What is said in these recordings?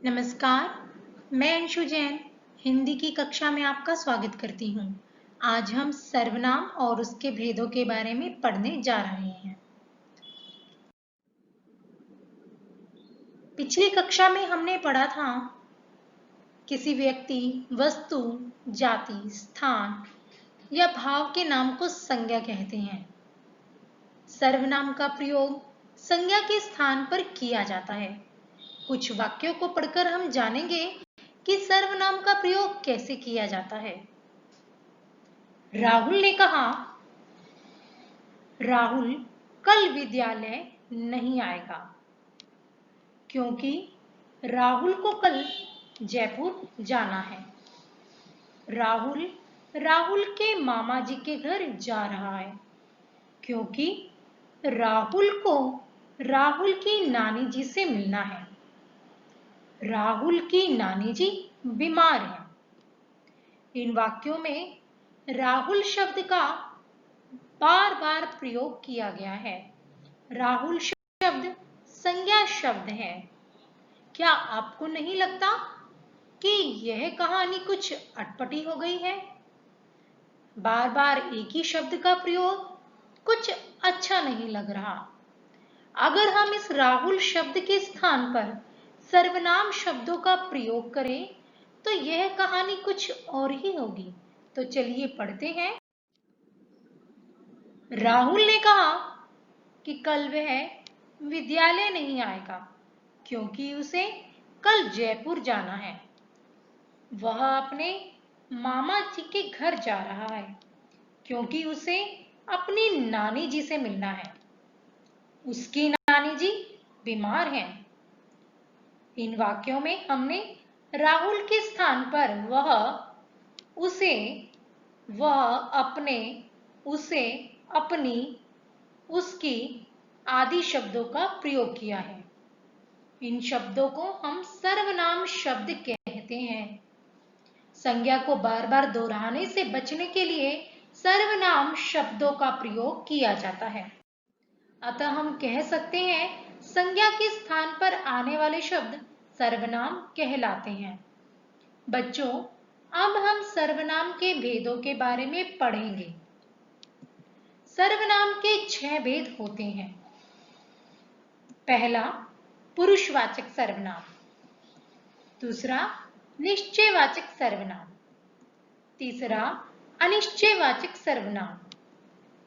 नमस्कार, मैं अंशु जैन हिंदी की कक्षा में आपका स्वागत करती हूँ। आज हम सर्वनाम और उसके भेदों के बारे में पढ़ने जा रहे हैं। पिछली कक्षा में हमने पढ़ा था किसी व्यक्ति, वस्तु, जाति, स्थान या भाव के नाम को संज्ञा कहते हैं। सर्वनाम का प्रयोग संज्ञा के स्थान पर किया जाता है। कुछ वाक्यों को पढ़कर हम जानेंगे कि सर्वनाम का प्रयोग कैसे किया जाता है। राहुल ने कहा, राहुल कल विद्यालय नहीं आएगा क्योंकि राहुल को कल जयपुर जाना है। राहुल के मामा जी के घर जा रहा है क्योंकि राहुल को राहुल की नानी जी से मिलना है। राहुल की नानी जी बीमार हैं। इन वाक्यों में राहुल शब्द का बार बार प्रयोग किया गया है। राहुल शब्द संज्ञा शब्द है। क्या आपको नहीं लगता कि यह कहानी कुछ अटपटी हो गई है? बार बार एक ही शब्द का प्रयोग कुछ अच्छा नहीं लग रहा। अगर हम इस राहुल शब्द के स्थान पर सर्वनाम शब्दों का प्रयोग करें तो यह कहानी कुछ और ही होगी। तो चलिए पढ़ते हैं। राहुल ने कहा कि कल वह विद्यालय नहीं आएगा क्योंकि उसे कल जयपुर जाना है। वह अपने मामा जी के घर जा रहा है क्योंकि उसे अपनी नानी जी से मिलना है। उसकी नानी जी बीमार हैं। इन वाक्यों में हमने राहुल के स्थान पर वह, उसे, वह, अपने, उसे, अपनी, उसकी आदि शब्दों का प्रयोग किया है। इन शब्दों को हम सर्वनाम शब्द कहते हैं। संज्ञा को बार बार दोहराने से बचने के लिए सर्वनाम शब्दों का प्रयोग किया जाता है। अतः हम कह सकते हैं संज्ञा के स्थान पर आने वाले शब्द सर्वनाम कहलाते हैं। बच्चों, अब हम सर्वनाम के भेदों के बारे में पढ़ेंगे। सर्वनाम के 6 भेद होते हैं। पहला, पुरुषवाचक सर्वनाम। दूसरा, निश्चयवाचक सर्वनाम। तीसरा, अनिश्चयवाचक सर्वनाम।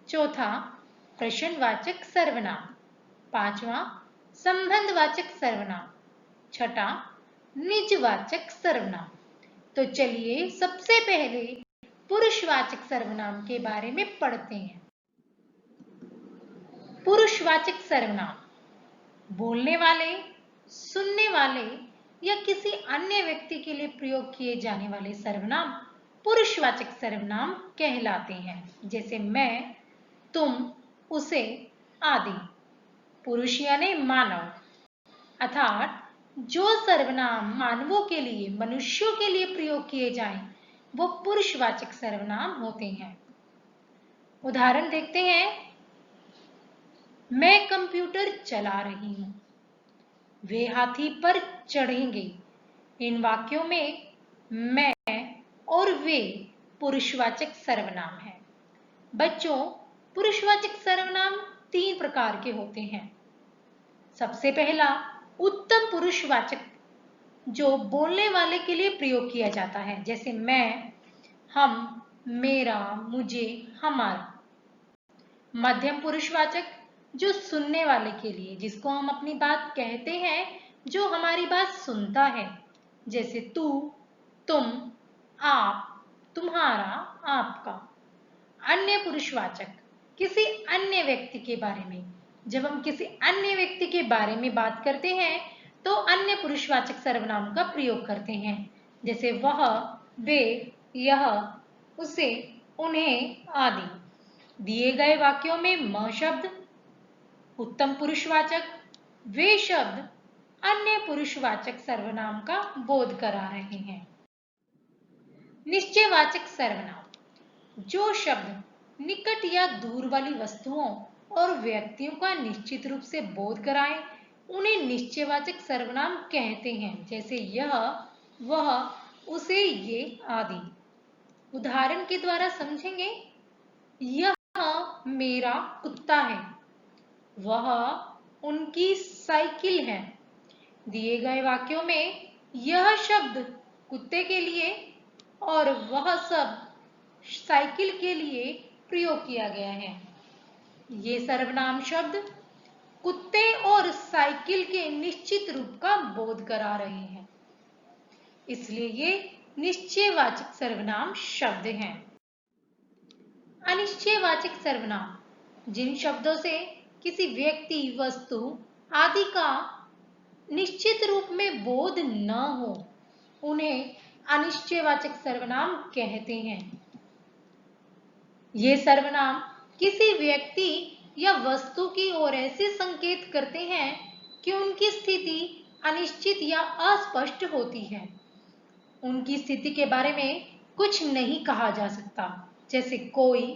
चौथा, प्रश्नवाचक सर्वनाम। पांचवा, संबंधवाचक सर्वनाम। छठा, निजवाचक सर्वनाम। तो चलिए सबसे पहले पुरुषवाचक सर्वनाम के बारे में पढ़ते हैं। पुरुषवाचक सर्वनाम बोलने वाले, सुनने वाले या किसी अन्य व्यक्ति के लिए प्रयोग किए जाने वाले सर्वनाम पुरुषवाचक सर्वनाम कहलाते हैं। जैसे मैं, तुम, उसे आदि। पुरुष यानी मानव, अर्थात जो सर्वनाम मानवों के लिए, मनुष्यों के लिए प्रयोग किए जाएं, वो पुरुषवाचक सर्वनाम होते हैं। उदाहरण देखते हैं। मैं कंप्यूटर चला रही हूं। वे हाथी पर चढ़ेंगे। इन वाक्यों में मैं और वे पुरुषवाचक सर्वनाम हैं। बच्चों, पुरुषवाचक सर्वनाम 3 प्रकार के होते हैं। सबसे पहला, उत्तम पुरुषवाचक, जो बोलने वाले के लिए प्रयोग किया जाता है। जैसे मैं, हम, मेरा, मुझे, हमारा। मध्यम पुरुषवाचक, जो सुनने वाले के लिए, जिसको हम अपनी बात कहते हैं, जो हमारी बात सुनता है। जैसे तू, तुम, आप, तुम्हारा, आपका। अन्य पुरुषवाचक, किसी अन्य व्यक्ति के बारे में। जब हम किसी अन्य व्यक्ति के बारे में बात करते हैं तो अन्य पुरुषवाचक सर्वनाम का प्रयोग करते हैं। जैसे वह, वे, यह, उसे, उन्हें आदि। दिए गए वाक्यों में म शब्द उत्तम पुरुषवाचक, वे शब्द अन्य पुरुषवाचक सर्वनाम का बोध करा रहे हैं। निश्चयवाचक सर्वनाम, जो शब्द निकट या दूर वाली वस्तुओं और व्यक्तियों का निश्चित रूप से बोध कराए उन्हें निश्चयवाचक सर्वनाम कहते हैं, जैसे यह, वह, उसे, ये आदि। उदाहरण के द्वारा समझेंगे। यह मेरा कुत्ता है, वह उनकी साइकिल है। दिए गए वाक्यों में यह शब्द कुत्ते के लिए और वह शब्द साइकिल के लिए प्रयोग किया गया है। ये सर्वनाम शब्द कुत्ते और साइकिल के निश्चित रूप का बोध करा रहे हैं, इसलिए ये निश्चयवाचक सर्वनाम शब्द हैं। अनिश्चयवाचक सर्वनाम जिन शब्दों से किसी व्यक्ति, वस्तु आदि का निश्चित रूप में बोध न हो, उन्हें अनिश्चयवाचक सर्वनाम कहते हैं। ये सर्वनाम किसी व्यक्ति या वस्तु की ओर ऐसे संकेत करते हैं कि उनकी स्थिति अनिश्चित या अस्पष्ट होती है। उनकी स्थिति के बारे में कुछ नहीं कहा जा सकता, जैसे कोई,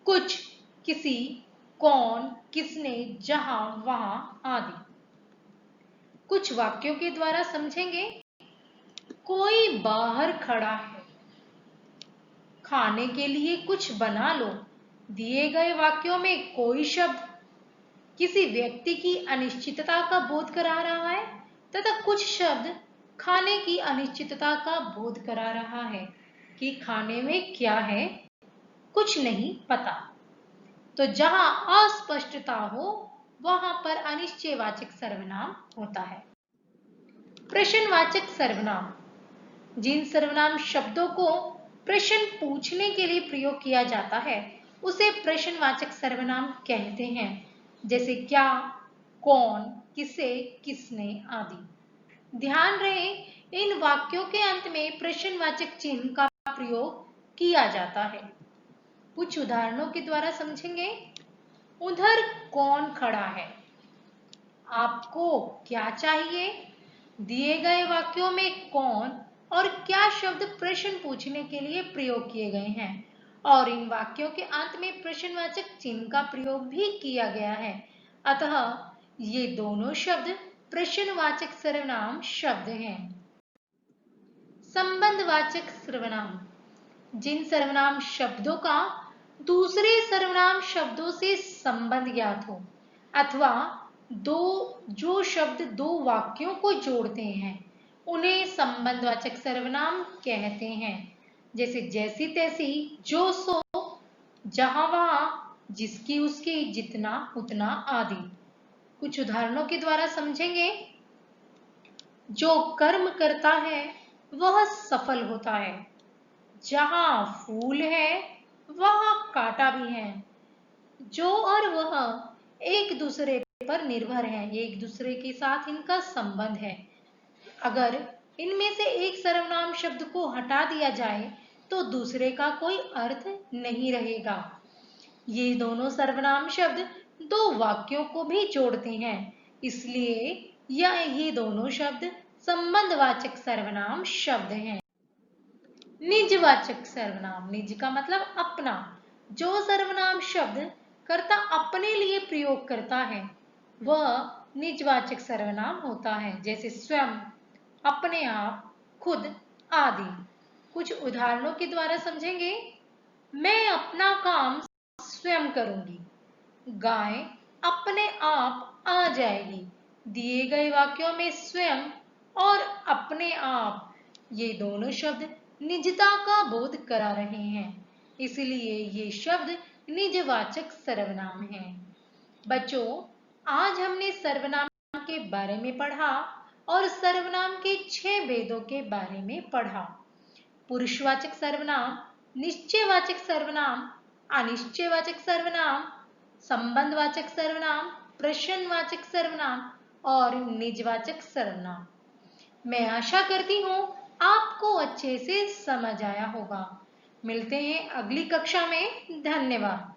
कुछ, किसी, कौन, किसने, जहां, वहां आदि। कुछ वाक्यों के द्वारा समझेंगे। कोई बाहर खड़ा है, खाने के लिए कुछ बना लो। दिए गए वाक्यों में कोई शब्द किसी व्यक्ति की अनिश्चितता का बोध करा रहा है तथा कुछ शब्द खाने की अनिश्चितता का बोध करा रहा है कि खाने में क्या है कुछ नहीं पता। तो जहां अस्पष्टता हो वहां पर अनिश्चयवाचक सर्वनाम होता है। प्रश्नवाचक सर्वनाम जिन सर्वनाम शब्दों को प्रश्न पूछने के लिए प्रयोग किया जाता है उसे प्रश्नवाचक सर्वनाम कहते हैं, जैसे क्या, कौन, किसे, किसने आदि। ध्यान रहे, इन वाक्यों के अंत में प्रश्नवाचक चिन्ह का प्रयोग किया जाता है। कुछ उदाहरणों के द्वारा समझेंगे। उधर कौन खड़ा है, आपको क्या चाहिए। दिए गए वाक्यों में कौन और क्या शब्द प्रश्न पूछने के लिए प्रयोग किए गए हैं और इन वाक्यों के अंत में प्रश्नवाचक चिन्ह का प्रयोग भी किया गया है, अतः ये दोनों शब्द प्रश्नवाचक सर्वनाम शब्द हैं। संबंधवाचक सर्वनाम जिन सर्वनाम शब्दों का दूसरे सर्वनाम शब्दों से संबंध ज्ञात हो अथवा जो शब्द दो वाक्यों को जोड़ते हैं उन्हें संबंधवाचक सर्वनाम कहते हैं, जैसे जैसी तैसी, जो सो, जहां वहां, जिसकी उसकी, जितना उतना आदि। कुछ उदाहरणों के द्वारा समझेंगे। जो कर्म करता है वह सफल होता है, जहां फूल है वहां कांटा भी है। जो और वह एक दूसरे पर निर्भर है, एक दूसरे के साथ इनका संबंध है। अगर इनमें से एक सर्वनाम शब्द को हटा दिया जाए तो दूसरे का कोई अर्थ नहीं रहेगा। ये दोनों सर्वनाम शब्द दो वाक्यों को भी जोड़ते हैं, इसलिए ये दोनों शब्द संबंधवाचक सर्वनाम शब्द हैं। निजवाचक सर्वनाम, निज का मतलब अपना। जो सर्वनाम शब्द कर्ता अपने लिए प्रयोग करता है वह निजवाचक सर्वनाम होता है, जैसे स्वयं, अपने आप, खुद आदि। कुछ उदाहरणों के द्वारा समझेंगे। मैं अपना काम स्वयं करूंगी, गाय अपने आप आ जाएगी। दिए गए वाक्यों में स्वयं और अपने आप ये दोनों शब्द निजता का बोध करा रहे हैं, इसलिए ये शब्द निजवाचक सर्वनाम हैं। बच्चों, आज हमने सर्वनाम के बारे में पढ़ा और सर्वनाम के 6 भेदों के बारे में पढ़ा। पुरुषवाचक सर्वनाम, निश्चयवाचक सर्वनाम, अनिश्चयवाचक सर्वनाम, संबंधवाचक सर्वनाम, प्रश्नवाचक सर्वनाम और निजवाचक सर्वनाम। मैं आशा करती हूँ आपको अच्छे से समझ आया होगा। मिलते हैं अगली कक्षा में। धन्यवाद।